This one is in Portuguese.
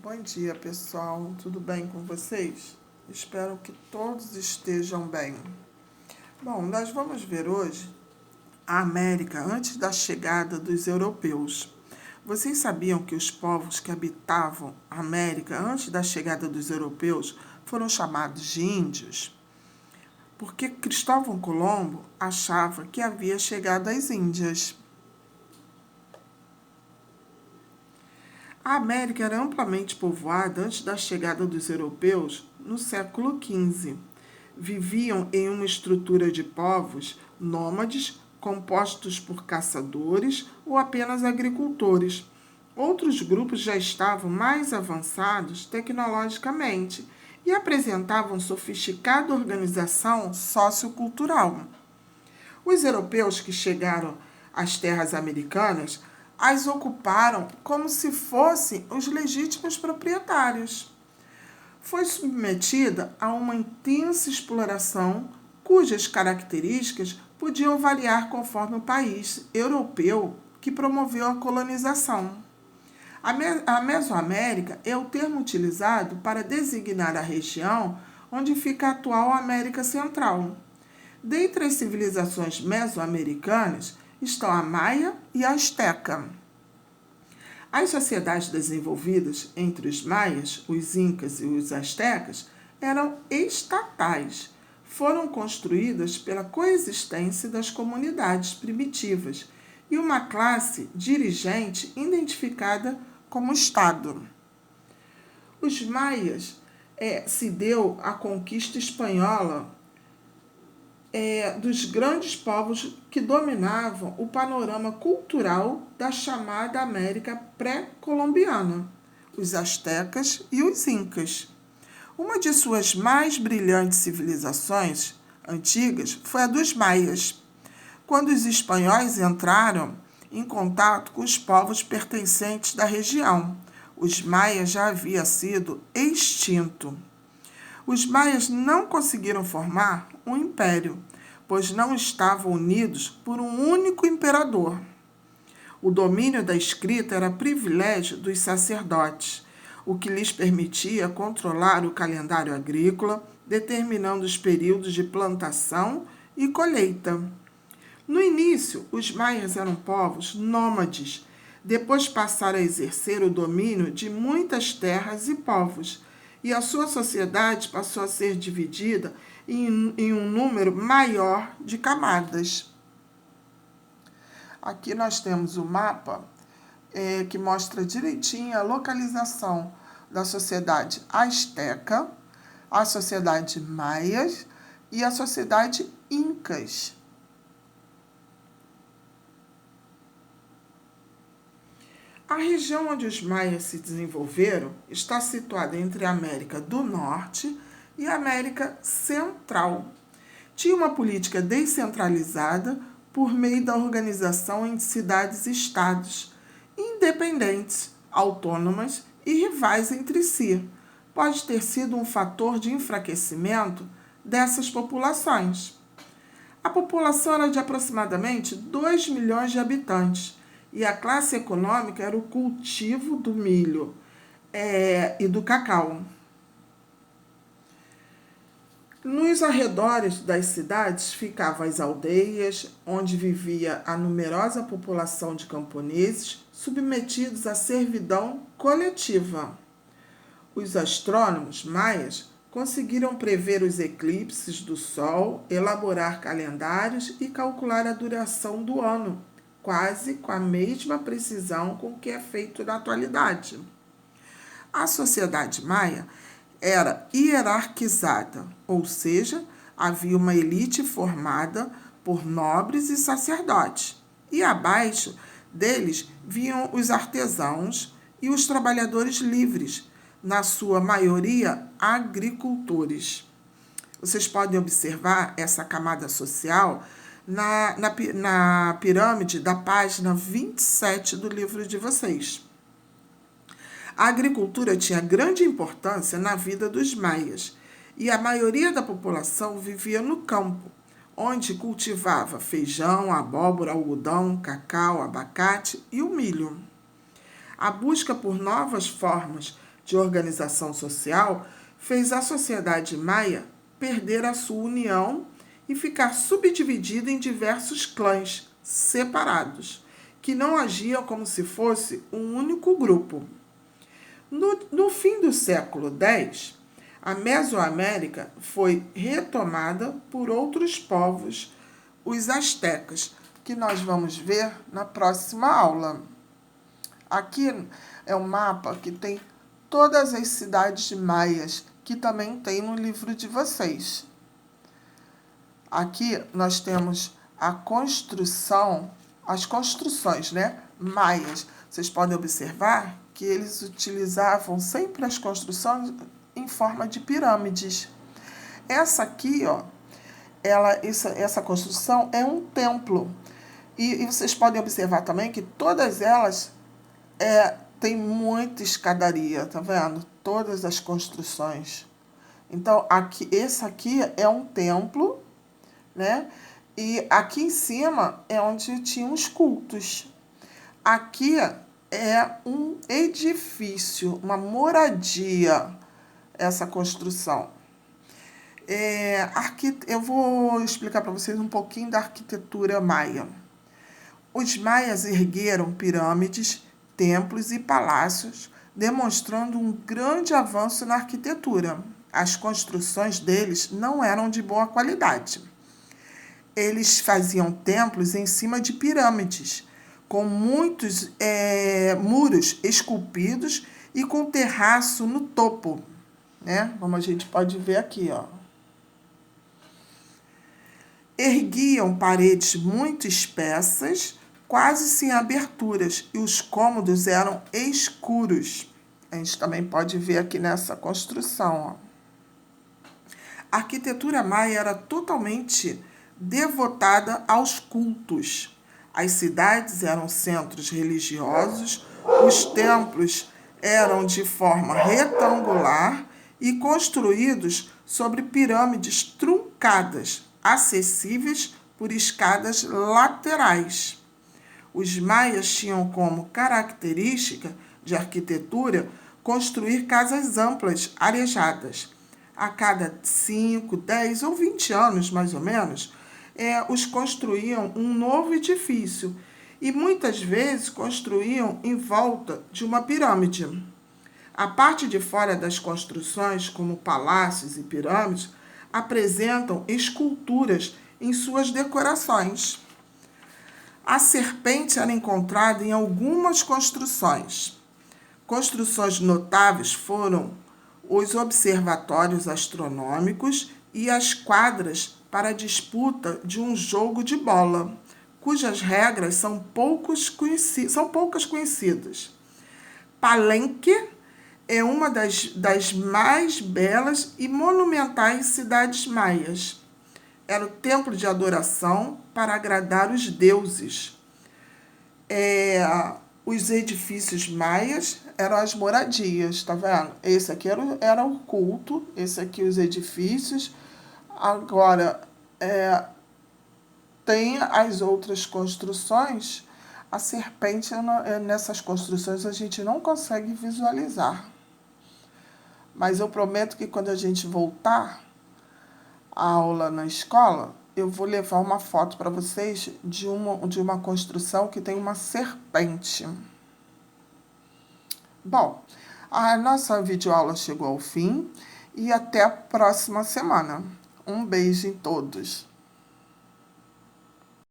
Bom dia, pessoal. Tudo bem com vocês? Espero que todos estejam bem. Bom, nós vamos ver hoje a América antes da chegada dos europeus. Vocês sabiam que os povos que habitavam a América antes da chegada dos europeus foram chamados de índios? Porque Cristóvão Colombo achava que havia chegado às Índias. A América era amplamente povoada antes da chegada dos europeus no século XV. Viviam em uma estrutura de povos nômades, compostos por caçadores ou apenas agricultores. Outros grupos já estavam mais avançados tecnologicamente e apresentavam sofisticada organização sociocultural. Os europeus que chegaram às terras americanas as ocuparam como se fossem os legítimos proprietários. Foi submetida a uma intensa exploração, cujas características podiam variar conforme o país europeu que promoveu a colonização. A Mesoamérica é o termo utilizado para designar a região onde fica a atual América Central. Dentre as civilizações mesoamericanas estão a Maia e a Azteca. As sociedades desenvolvidas entre os maias, os incas e os astecas eram estatais. Foram construídas pela coexistência das comunidades primitivas e uma classe dirigente identificada como Estado. Os maias se deu a conquista espanhola dos grandes povos que dominavam o panorama cultural da chamada América pré-colombiana, os astecas e os incas. Uma de suas mais brilhantes civilizações antigas foi a dos maias, quando os espanhóis entraram em contato com os povos pertencentes da região. Os maias já haviam sido extintos. Os maias não conseguiram formar um império, pois não estavam unidos por um único imperador. O domínio da escrita era privilégio dos sacerdotes, o que lhes permitia controlar o calendário agrícola, determinando os períodos de plantação e colheita. No início, os maias eram povos nômades, depois passaram a exercer o domínio de muitas terras e povos, e a sua sociedade passou a ser dividida em um número maior de camadas. Aqui nós temos o mapa que mostra direitinho a localização da sociedade asteca, a sociedade maias e a sociedade incas. A região onde os maias se desenvolveram está situada entre a América do Norte e a América Central. Tinha uma política descentralizada por meio da organização em cidades-estados, independentes, autônomas e rivais entre si. Pode ter sido um fator de enfraquecimento dessas populações. A população era de aproximadamente 2 milhões de habitantes, e a classe econômica era o cultivo do milho e do cacau. Nos arredores das cidades ficavam as aldeias, onde vivia a numerosa população de camponeses submetidos à servidão coletiva. Os astrônomos maias conseguiram prever os eclipses do Sol, elaborar calendários e calcular a duração do ano, quase com a mesma precisão com que é feito na atualidade. A sociedade maia era hierarquizada, ou seja, havia uma elite formada por nobres e sacerdotes, e abaixo deles vinham os artesãos e os trabalhadores livres, na sua maioria agricultores. Vocês podem observar essa camada social na pirâmide da página 27 do livro de vocês. A agricultura tinha grande importância na vida dos maias, e a maioria da população vivia no campo, onde cultivava feijão, abóbora, algodão, cacau, abacate e o milho. A busca por novas formas de organização social fez a sociedade maia perder a sua união e ficar subdividida em diversos clãs separados, que não agiam como se fosse um único grupo. No fim do século X, a Mesoamérica foi retomada por outros povos, os astecas, que nós vamos ver na próxima aula. Aqui é um mapa que tem todas as cidades maias, que também tem no livro de vocês. Aqui nós temos a construção, as construções, né, maias. Vocês podem observar que eles utilizavam sempre as construções em forma de pirâmides. Essa aqui, ó, essa construção é um templo. E vocês podem observar também que todas elas tem muita escadaria, tá vendo? Todas as construções. Então, esse aqui é um templo, né? E aqui em cima é onde tinham os cultos. Aqui é um edifício, uma moradia, essa construção. Eu vou explicar para vocês um pouquinho da arquitetura maia. Os maias ergueram pirâmides, templos e palácios, demonstrando um grande avanço na arquitetura. As construções deles não eram de boa qualidade. Eles faziam templos em cima de pirâmides, com muitos muros esculpidos e com terraço no topo, né? Como a gente pode ver aqui, ó. Erguiam paredes muito espessas, quase sem aberturas, e os cômodos eram escuros. A gente também pode ver aqui nessa construção, ó. A arquitetura maia era totalmente devotada aos cultos. As cidades eram centros religiosos, os templos eram de forma retangular e construídos sobre pirâmides truncadas, acessíveis por escadas laterais. Os maias tinham como característica de arquitetura construir casas amplas, arejadas. A cada 5, 10 ou 20 anos, mais ou menos, os construíam um novo edifício e muitas vezes construíam em volta de uma pirâmide. A parte de fora das construções, como palácios e pirâmides, apresentam esculturas em suas decorações. A serpente era encontrada em algumas construções. Construções notáveis foram os observatórios astronômicos e as quadras para a disputa de um jogo de bola, cujas regras são poucas conhecidas. Palenque é uma das mais belas e monumentais cidades maias. Era o templo de adoração para agradar os deuses. Os edifícios maias eram as moradias, tá vendo? Esse aqui era o culto, esse aqui os edifícios. Agora, tem as outras construções. A serpente, nessas construções, a gente não consegue visualizar. Mas eu prometo que quando a gente voltar à aula na escola, eu vou levar uma foto para vocês de uma construção que tem uma serpente. Bom, a nossa videoaula chegou ao fim e até a próxima semana. Um beijo em todos.